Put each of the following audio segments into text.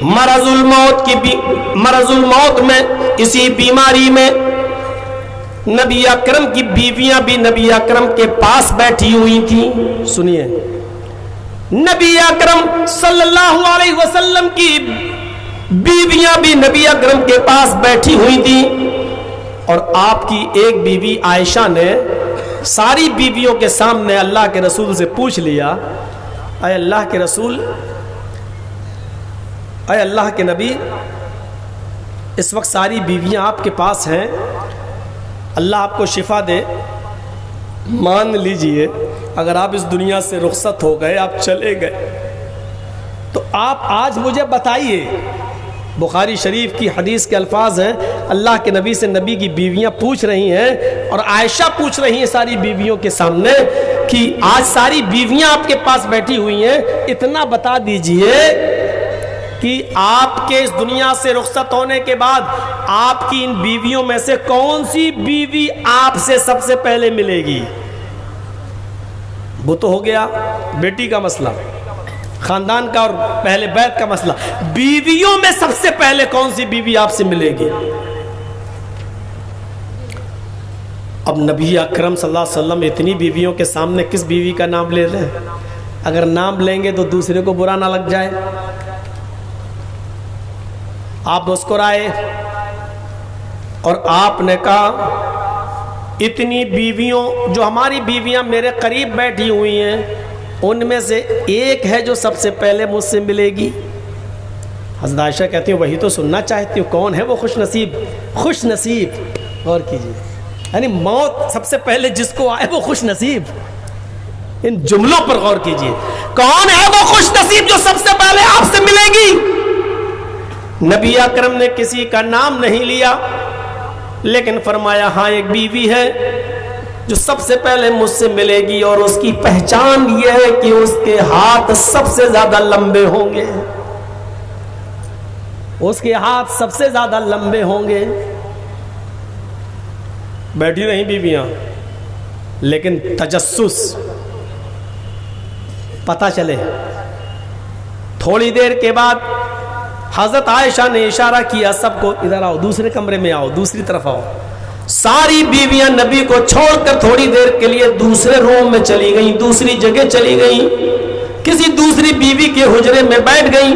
مرض الموت میں، اسی بیماری میں نبی اکرم کی بیویاں بھی نبی اکرم کے پاس بیٹھی ہوئی تھیں. سنیے، نبی اکرم صلی اللہ علیہ وسلم کی بیویاں بھی نبی اکرم کے پاس بیٹھی ہوئی تھیں، اور آپ کی ایک بیوی عائشہ نے ساری بیویوں کے سامنے اللہ کے رسول سے پوچھ لیا، اے اللہ کے رسول، اے اللہ کے نبی، اس وقت ساری بیویاں آپ کے پاس ہیں، اللہ آپ کو شفا دے، مان لیجئے اگر آپ اس دنیا سے رخصت ہو گئے، آپ چلے گئے، تو آپ آج مجھے بتائیے. بخاری شریف کی حدیث کے الفاظ ہیں، اللہ کے نبی سے نبی کی بیویاں پوچھ رہی ہیں، اور عائشہ پوچھ رہی ہیں ساری بیویوں کے سامنے کہ آج ساری بیویاں آپ کے پاس بیٹھی ہوئی ہیں، اتنا بتا دیجئے کہ آپ کے اس دنیا سے رخصت ہونے کے بعد آپ کی ان بیویوں میں سے کون سی بیوی آپ سے سب سے پہلے ملے گی؟ وہ تو ہو گیا بیٹی کا مسئلہ، خاندان کا اور پہلے بیت کا مسئلہ. بیویوں میں سب سے پہلے کون سی بیوی آپ سے ملے گی؟ اب نبی اکرم صلی اللہ علیہ وسلم اتنی بیویوں کے سامنے کس بیوی کا نام لے رہے ہیں؟ اگر نام لیں گے تو دوسرے کو برا نہ لگ جائے. آپ مسکرائے اور آپ نے کہا، اتنی بیویوں، جو ہماری بیویاں میرے قریب بیٹھی ہوئی ہیں، ان میں سے ایک ہے جو سب سے پہلے مجھ سے ملے گی. حضرت عائشہ کہتی ہیں وہی تو سننا چاہتی ہوں، کون ہے وہ خوش نصیب؟ خوش نصیب، غور کیجیے، یعنی موت سب سے پہلے جس کو آئے وہ خوش نصیب. ان جملوں پر غور کیجیے، کون ہے وہ خوش نصیب جو سب سے پہلے آپ سے ملے گی؟ نبی اکرم نے کسی کا نام نہیں لیا، لیکن فرمایا ہاں ایک بیوی ہے جو سب سے پہلے مجھ سے ملے گی، اور اس کی پہچان یہ ہے کہ اس کے ہاتھ سب سے زیادہ لمبے ہوں گے. اس کے ہاتھ سب سے زیادہ لمبے ہوں گے. بیٹھی رہیں بیویاں، لیکن تجسس پتہ چلے. تھوڑی دیر کے بعد حضرت عائشہ نے اشارہ کیا، سب کو ادھر آؤ، دوسرے کمرے میں آؤ، دوسری طرف آؤ. ساری بیویاں نبی کو چھوڑ کر تھوڑی دیر کے لیے دوسرے روم میں چلی گئیں، دوسری جگہ چلی گئیں، کسی دوسری بیوی کے حجرے میں بیٹھ گئیں.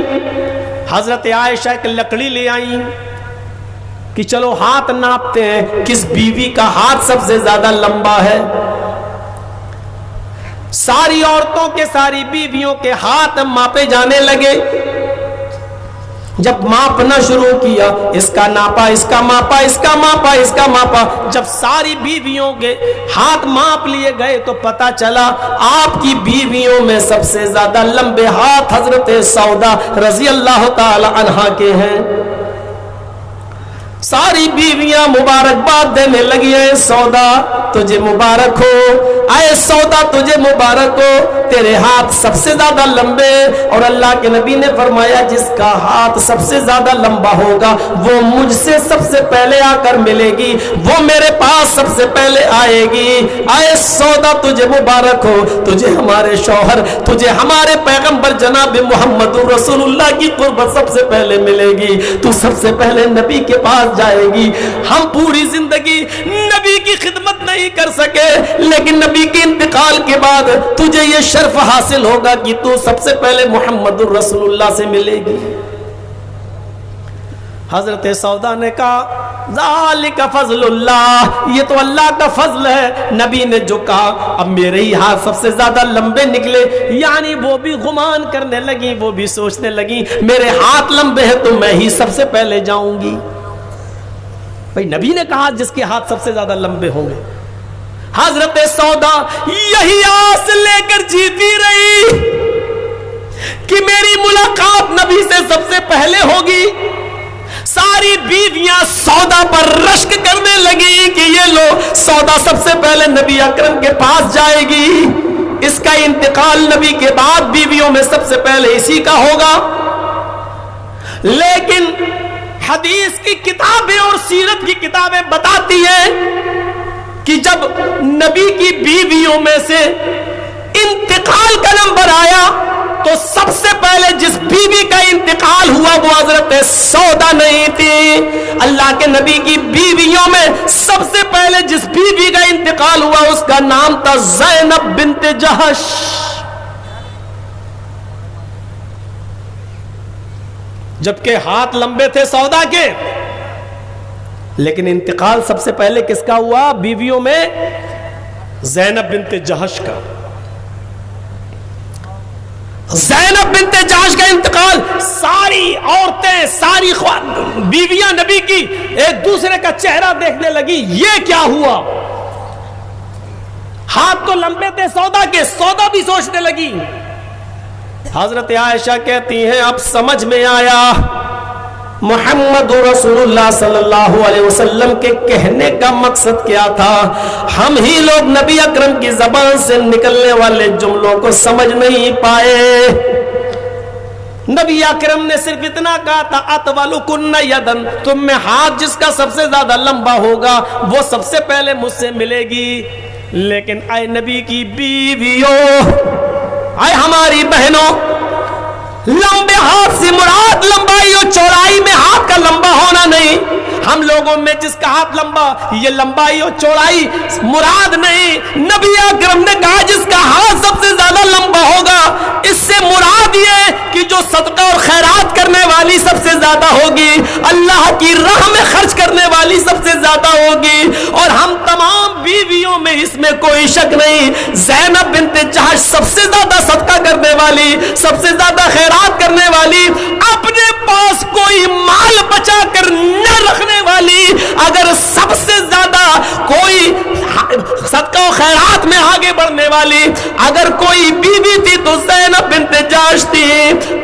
حضرت عائشہ ایک لکڑی لے آئیں کہ چلو ہاتھ ناپتے ہیں کس بیوی کا ہاتھ سب سے زیادہ لمبا ہے. ساری عورتوں کے، ساری بیویوں کے ہاتھ ماپے جانے لگے. جب ماپنا شروع کیا، اس کا ناپا، اس کا ماپا، اس کا ماپا، اس کا ماپا. جب ساری بیویوں کے ہاتھ ماپ لیے گئے تو پتا چلا آپ کی بیویوں میں سب سے زیادہ لمبے ہاتھ حضرت سودا رضی اللہ تعالی عنہا کے ہیں. ساری بیویاں مبارکباد دینے لگی، اے سودا تجھے مبارک ہو، اے سودا تجھے مبارک ہو، تیرے ہاتھ سب سے زیادہ لمبے. اور اللہ کے نبی نے فرمایا جس کا ہاتھ سب سے زیادہ لمبا ہوگا وہ مجھ سے سب سے پہلے آ کر ملے گی، وہ میرے پاس سب سے پہلے آئے گی. اے سودا تجھے مبارک ہو، تجھے ہمارے شوہر، تجھے ہمارے پیغمبر جناب محمد رسول اللہ کی قربت سب سے پہلے ملے گی، تو سب سے پہلے نبی کے پاس جائے گی. ہم پوری زندگی نبی کی خدمت نہیں کر سکے، لیکن نبی کے انتقال کے بعد تجھے یہ شرف حاصل ہوگا کہ تو سب سے پہلے محمد رسول اللہ سے ملے گی. حضرت سودا نے کہا ذالک فضل اللہ، یہ تو اللہ کا فضل ہے. نبی نے جو کہا، اب میرے ہی ہاتھ سب سے زیادہ لمبے نکلے، یعنی وہ بھی گمان کرنے لگی، وہ بھی سوچنے لگی میرے ہاتھ لمبے ہیں تو میں ہی سب سے پہلے جاؤں گی. بھئی نبی نے کہا جس کے ہاتھ سب سے زیادہ لمبے ہوں گے. حضرت سودا یہی آس لے کر جیتی رہی کہ میری ملاقات نبی سے سب سے پہلے ہوگی. ساری بیویاں سودا پر رشک کرنے لگی کہ یہ لو، سودا سب سے پہلے نبی اکرم کے پاس جائے گی، اس کا انتقال نبی کے بعد بیویوں میں سب سے پہلے اسی کا ہوگا. لیکن حدیث کی کتابیں اور سیرت کی کتابیں بتاتی ہیں کہ جب نبی کی بیویوں میں سے انتقال کا نمبر آیا تو سب سے پہلے جس بیوی کا انتقال ہوا وہ حضرت سودا نہیں تھی. اللہ کے نبی کی بیویوں میں سب سے پہلے جس بیوی کا انتقال ہوا اس کا نام تھا زینب بنت جہش. جبکہ ہاتھ لمبے تھے سودا کے, لیکن انتقال سب سے پہلے کس کا ہوا بیویوں میں؟ زینب بنت جہش کا. زینب بنت جہش کا انتقال, ساری عورتیں, ساری بیویاں نبی کی ایک دوسرے کا چہرہ دیکھنے لگی, یہ کیا ہوا؟ ہاتھ تو لمبے تھے سودا کے, سودا بھی سوچنے لگی. حضرت عائشہ کہتی ہیں اب سمجھ میں آیا محمد رسول اللہ صلی اللہ علیہ وسلم کے کہنے کا مقصد کیا تھا. ہم ہی لوگ نبی اکرم کی زبان سے نکلنے والے جملوں کو سمجھ نہیں پائے. نبی اکرم نے صرف اتنا کہا تھا اطولکن یدن, تم میں ہاتھ جس کا سب سے زیادہ لمبا ہوگا وہ سب سے پہلے مجھ سے ملے گی. لیکن اے نبی کی بیویوں, اے ہماری بہنوں, لمبے ہاتھ سے مراد لمبائی اور چوڑائی میں ہاتھ کا لمبا ہونا نہیں. ہم لوگوں میں جس کا ہاتھ لمبا, یہ لمبائی اور چوڑائی مراد نہیں. نبی اکرم نے کہا جس کا ہاتھ سب سے زیادہ لمبا ہوگا, اس سے مراد یہ کہ جو صدقہ اور خیرات کرنے والی سب سے زیادہ ہوگی, اللہ کی راہ میں خرچ کرنے والی سب سے زیادہ ہوگی. اور ہم تمام بیویوں میں اس میں کوئی شک نہیں, زینب بنت جہش سب سے زیادہ صدقہ کرنے والی, سب سے زیادہ خیرات کرنے والی, اپنے پاس کوئی مال بچا کر نہ رکھنے والی, اگر سب سے زیادہ کوئی صدقہ و خیرات میں آگے بڑھنے والی اگر کوئی بیوی تھی تو زینب بنت جہش تھی.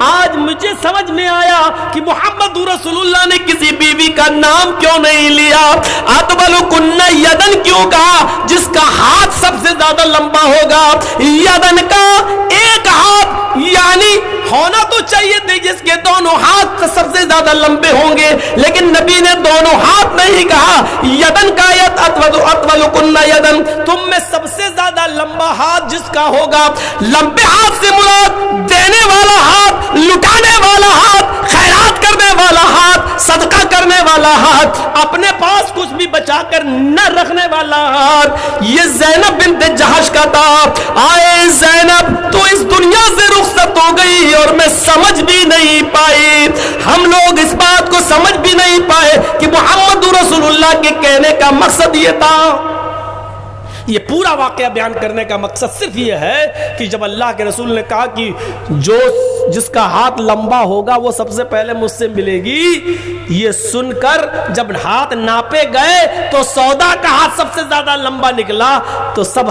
آج مجھے سمجھ میں آیا کہ محمد رسول اللہ نے کسی بیوی کا نام کیوں نہیں لیا, اطولکن یدن کیوں کہا, جس کا ہاتھ سب سے زیادہ لمبا ہوگا. یدن کا ایک ہاتھ یعنی ہونا تو چاہیے تھے جس کے دونوں ہاتھ سب سے زیادہ لمبے ہوں گے, لیکن نبی نے دونوں ہاتھ نہیں کہا. یدن کا اطولکن یدن, تم میں سب سے زیادہ لمبا ہاتھ جس کا ہوگا. لمبے ہاتھ سے مراد دینے والا ہاتھ, لٹانے والا ہاتھ, خیرات کرنے والا ہاتھ, صدقہ کرنے والا ہاتھ, اپنے پاس کچھ بھی بچا کر نہ رکھنے والا ہاتھ. یہ زینب بنت جہش کا تھا. آئے زینب تو اس دنیا سے رخصت ہو گئی اور میں سمجھ بھی نہیں پائی. ہم لوگ اس بات کو سمجھ بھی نہیں پائے کہ محمد رسول اللہ کے کہنے کا مقصد یہ تھا. یہ پورا واقعہ بیان کرنے کا مقصد صرف یہ ہے کہ جب اللہ کے رسول نے کہا کہ جس کا ہاتھ لمبا ہوگا وہ سب سے پہلے مجھ سے ملے گی, یہ سن کر جب ہاتھ ناپے گئے تو سودا کا ہاتھ سب سے زیادہ لمبا نکلا, تو سب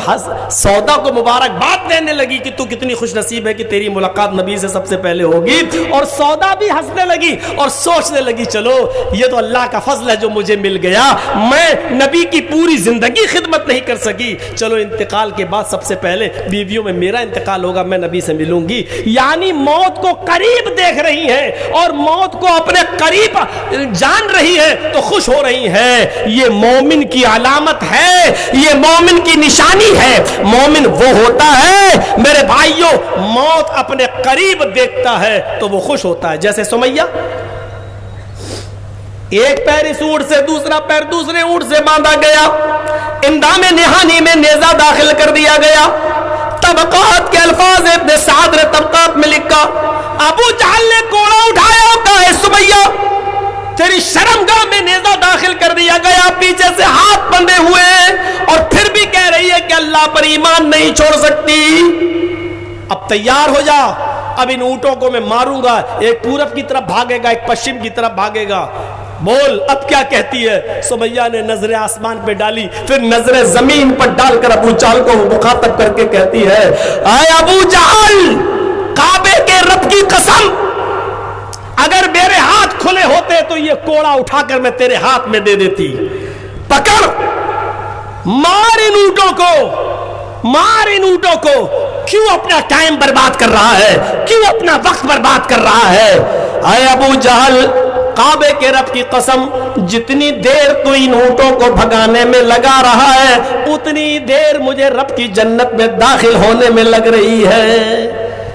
سودا کو مبارکباد دینے لگی کہ تو کتنی خوش نصیب ہے کہ تیری ملاقات نبی سے سب سے پہلے ہوگی. اور سودا بھی ہنسنے لگی اور سوچنے لگی چلو یہ تو اللہ کا فضل ہے جو مجھے مل گیا, میں نبی کی پوری زندگی خدمت نہیں کر سکی, چلو انتقال کے بعد سب سے پہلے بیویوں میں میرا انتقال ہوگا, میں نبی سے ملوں گی. یعنی موت کو قریب دیکھ رہی ہے اور موت کو اپنے قریب جان رہی ہے تو خوش ہو رہی ہے. یہ مومن کی علامت ہے, یہ مومن کی نشانی ہے. مومن وہ ہوتا ہے میرے بھائیوں, موت اپنے قریب دیکھتا ہے تو وہ خوش ہوتا ہے. جیسے سمیہ, ایک پیر اس اونٹ سے, دوسرا پیر دوسرے اونٹ سے باندھا گیا, اندام نہانی میں نیزہ داخل کر دیا گیا. طبقات کے الفاظ ابن سعد نے طبقات میں لکھا, ابو جہل نے کوڑا اٹھایا, کہا سمیہ تیری شرمگاہ میں نیزہ داخل کر دیا گیا, پیچھے سے ہاتھ بندھے ہوئے اور پھر بھی کہہ رہی ہے کہ اللہ پر ایمان نہیں چھوڑ سکتی. اب تیار ہو جا, اب ان اونٹوں کو میں ماروں گا, ایک پورب کی طرف بھاگے گا, ایک پشچم کی طرف بھاگے گا. بول اب کیا کہتی ہے؟ سمیہ نے نظر آسمان پہ ڈالی, پھر نظر زمین پر ڈال کر ابو جہل کو مخاطب کر کے کہتی ہے, اے ابو جہل, کعبے کے رب کی قسم, اگر میرے ہاتھ کھلے ہوتے تو یہ کوڑا اٹھا کر میں تیرے ہاتھ میں دے دیتی. پکڑ, مار ان اونٹوں کو, مار ان اونٹوں کو. کیوں اپنا ٹائم برباد کر رہا ہے, کیوں اپنا وقت برباد کر رہا ہے؟ اے ابو جہل, کعبے کے رب کی قسم, جتنی دیر تو ان اونٹوں کو بھگانے میں لگا رہا ہے اتنی دیر مجھے رب کی جنت میں داخل ہونے میں لگ رہی ہے.